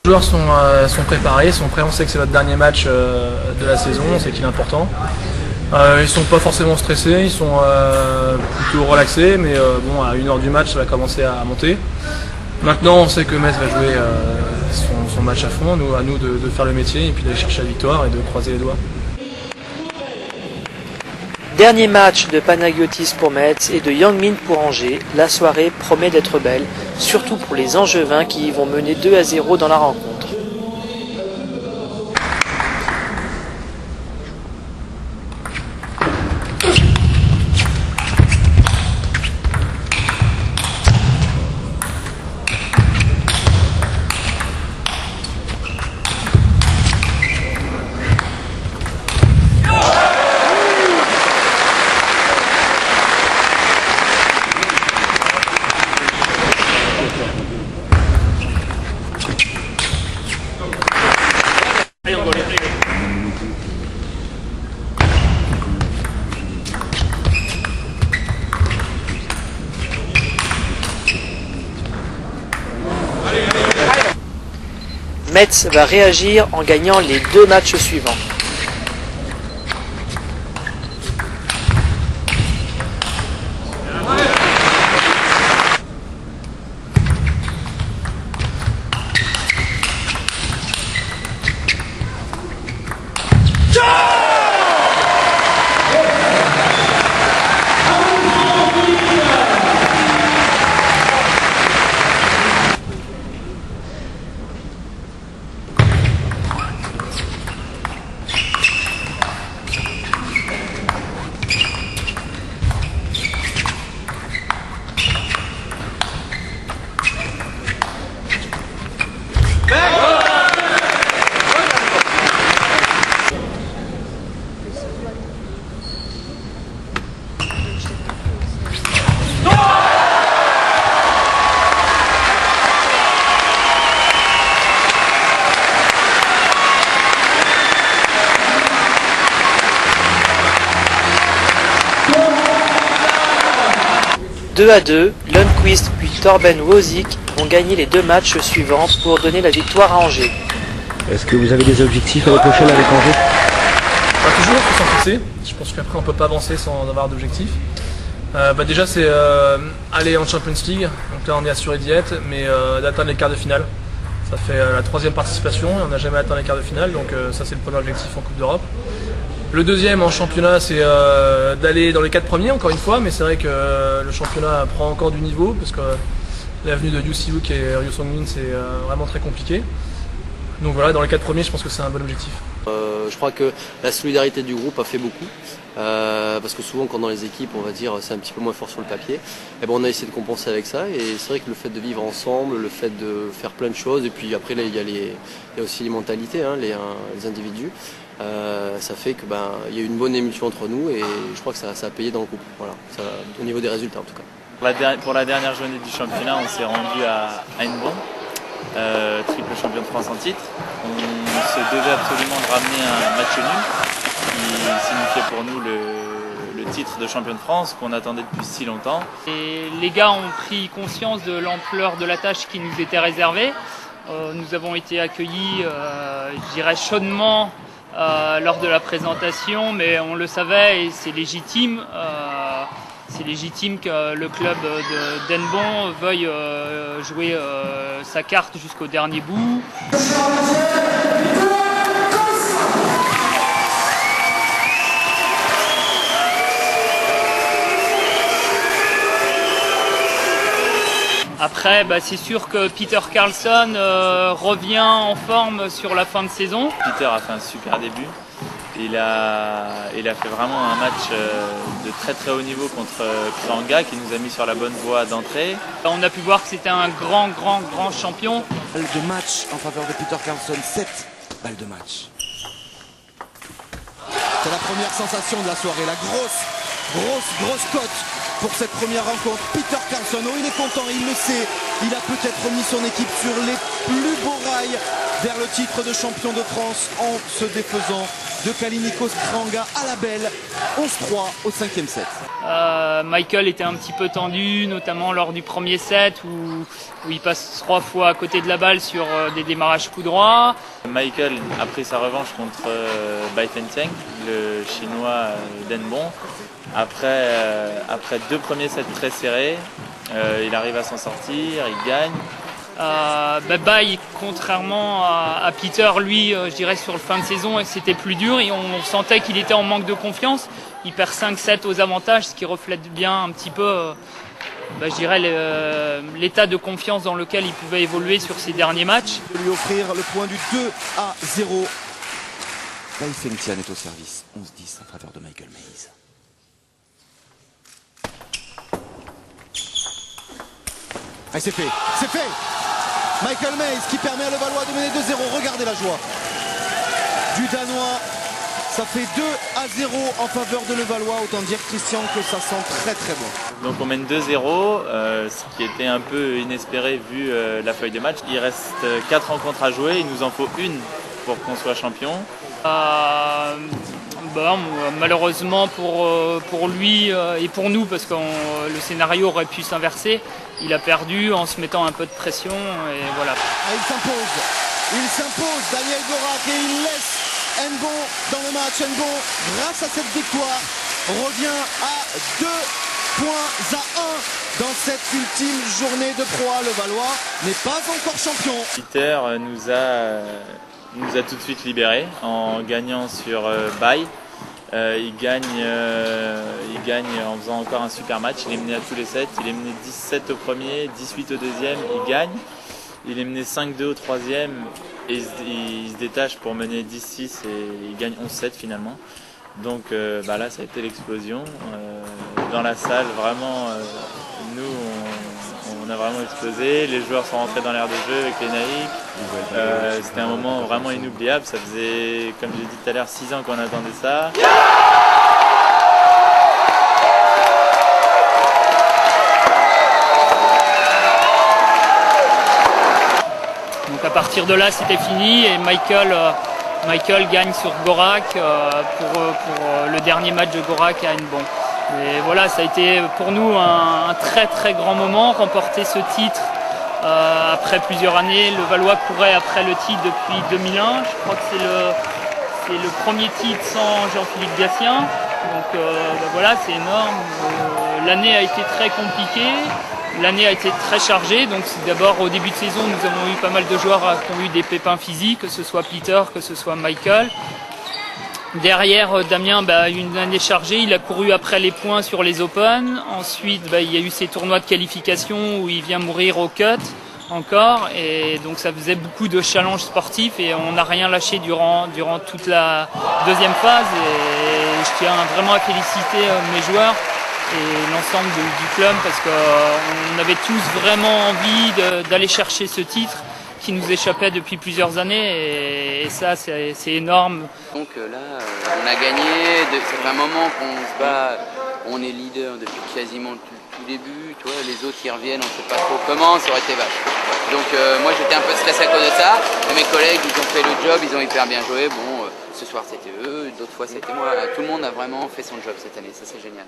Les joueurs sont préparés, sont prêts, on sait que c'est notre dernier match de la saison, on sait qu'il est important. Ils sont pas forcément stressés, ils sont plutôt relaxés, mais bon, à 1h du match ça va commencer à monter. Maintenant on sait que Metz va jouer son match à fond, à nous de faire le métier et puis d'aller chercher la victoire et de croiser les doigts. Dernier match de Panagiotis pour Metz et de Yang-Min pour Angers. La soirée promet d'être belle, surtout pour les Angevins qui vont mener 2-0 dans la rencontre. Metz va réagir en gagnant les 2 matchs suivants. « 2-2, Lundqvist puis Torben Wozik vont gagner les 2 matchs suivants pour donner la victoire à Angers. Est-ce que vous avez des objectifs à la prochaine avec Angers? Toujours, il faut s'en fixer. Je pense qu'après on peut pas avancer sans avoir d'objectifs. Déjà c'est aller en Champions League, donc là on est assuré d'y être, mais d'atteindre les quarts de finale. Ça fait la 3e participation et on n'a jamais atteint les quarts de finale, donc ça c'est le premier objectif en Coupe d'Europe. Le deuxième en championnat, c'est d'aller dans les 4 premiers, encore une fois, mais c'est vrai que le championnat prend encore du niveau, parce que l'avenue de Yu Si-wook et Ryu Song-min, c'est vraiment très compliqué. Donc voilà, dans les 4 premiers, je pense que c'est un bon objectif. Je crois que la solidarité du groupe a fait beaucoup, parce que souvent quand dans les équipes, on va dire, c'est un petit peu moins fort sur le papier, et bon, on a essayé de compenser avec ça, et c'est vrai que le fait de vivre ensemble, le fait de faire plein de choses, et puis après là, il y a aussi les mentalités, hein, les individus. Ça fait que y a eu une bonne émulsion entre nous et je crois que ça a payé dans le groupe. Voilà, au niveau des résultats en tout cas. Pour la dernière journée du championnat, on s'est rendu à Eindhoven, triple champion de France en titre. On se devait absolument de ramener un match nul qui signifiait pour nous le titre de champion de France qu'on attendait depuis si longtemps. Et les gars ont pris conscience de l'ampleur de la tâche qui nous était réservée. Nous avons été accueillis, je dirais chaudement, lors de la présentation, mais on le savait et c'est légitime. C'est légitime que le club d'Eindhoven veuille jouer sa carte jusqu'au dernier bout. Après, c'est sûr que Peter Karlsson revient en forme sur la fin de saison. Peter a fait un super début. Il a fait vraiment un match de très très haut niveau contre Kuranga qui nous a mis sur la bonne voie d'entrée. On a pu voir que c'était un grand champion. Balle de match en faveur de Peter Karlsson, 7 balles de match. C'est la première sensation de la soirée, la grosse cote pour cette première rencontre. Peter Karlsson, il est content, il le sait, il a peut-être mis son équipe sur les plus beaux rails vers le titre de champion de France en se défaisant de Kallinikos Kranga à la belle. 11-3 au 5e set. Michael était un petit peu tendu, notamment lors du premier set où il passe 3 fois à côté de la balle sur des démarrages coup droit. Michael a pris sa revanche contre Bai Fengtian, le chinois d'Enbon. Après 2 premiers sets très serrés, il arrive à s'en sortir, il gagne. Bai, contrairement à Peter, lui, je dirais sur le fin de saison, c'était plus dur et on sentait qu'il était en manque de confiance. Il perd 5-7 aux avantages, ce qui reflète bien un petit peu, je dirais, l'état de confiance dans lequel il pouvait évoluer sur ses derniers matchs. De lui offrir le point du 2-0. Bai Fengtian est au service. 11-10 en faveur de Michael Mays. Et c'est fait, c'est fait. Michael Mays qui permet à Levallois de mener 2-0. Regardez la joie du Danois. Ça fait 2-0 en faveur de Levallois. Autant dire, Christian, que ça sent très très bon. Donc on mène 2-0, ce qui était un peu inespéré vu la feuille de match. Il reste 4 rencontres à jouer, il nous en faut une pour qu'on soit champion. Malheureusement pour lui et pour nous, parce que le scénario aurait pu s'inverser, il a perdu en se mettant un peu de pression et voilà. Il s'impose, Daniel Gorak, et il laisse Nbon dans le match. Nbon, grâce à cette victoire, revient à 2 points à 1 dans cette ultime journée de Pro A. Levallois n'est pas encore champion. Peter nous a tout de suite libérés en gagnant sur Bai. Il gagne en faisant encore un super match. Il est mené à tous les sets. Il est mené 17 au premier, 18 au deuxième. Il gagne. Il est mené 5-2 au troisième et il se détache pour mener 10-6 et il gagne 11-7 finalement. Donc là, ça a été l'explosion. Dans la salle, vraiment, nous, on a vraiment explosé. Les joueurs sont rentrés dans l'air de jeu avec les naïcs. C'était un moment vraiment inoubliable. Ça faisait, comme j'ai dit tout à l'heure, 6 ans qu'on attendait ça. Donc à partir de là, c'était fini et Michael gagne sur Gorak pour le dernier match de Gorak à Nbon. Et voilà, ça a été pour nous un très très grand moment, remporter ce titre après plusieurs années. Levallois courait après le titre depuis 2001. Je crois que c'est le premier titre sans Jean-Philippe Gatien. Donc voilà, c'est énorme. L'année a été très compliquée. L'année a été très chargée, donc d'abord au début de saison nous avons eu pas mal de joueurs qui ont eu des pépins physiques, que ce soit Peter, que ce soit Michael. Derrière Damien, une année chargée, il a couru après les points sur les Open. Ensuite il y a eu ces tournois de qualification où il vient mourir au cut encore, et donc ça faisait beaucoup de challenges sportifs et on n'a rien lâché durant toute la deuxième phase, et je tiens vraiment à féliciter mes joueurs et l'ensemble du club parce qu'on avait tous vraiment envie d'aller chercher ce titre qui nous échappait depuis plusieurs années et ça c'est énorme. Donc là on a gagné, ça fait un moment qu'on se bat, on est leader depuis quasiment tout début, tu vois, les autres qui reviennent, on ne sait pas trop comment, ça aurait été vache. Donc moi j'étais un peu stressé à cause de ça, mais mes collègues ils ont fait le job, ils ont hyper bien joué, ce soir c'était eux, d'autres fois c'était moi, tout le monde a vraiment fait son job cette année, ça c'est génial.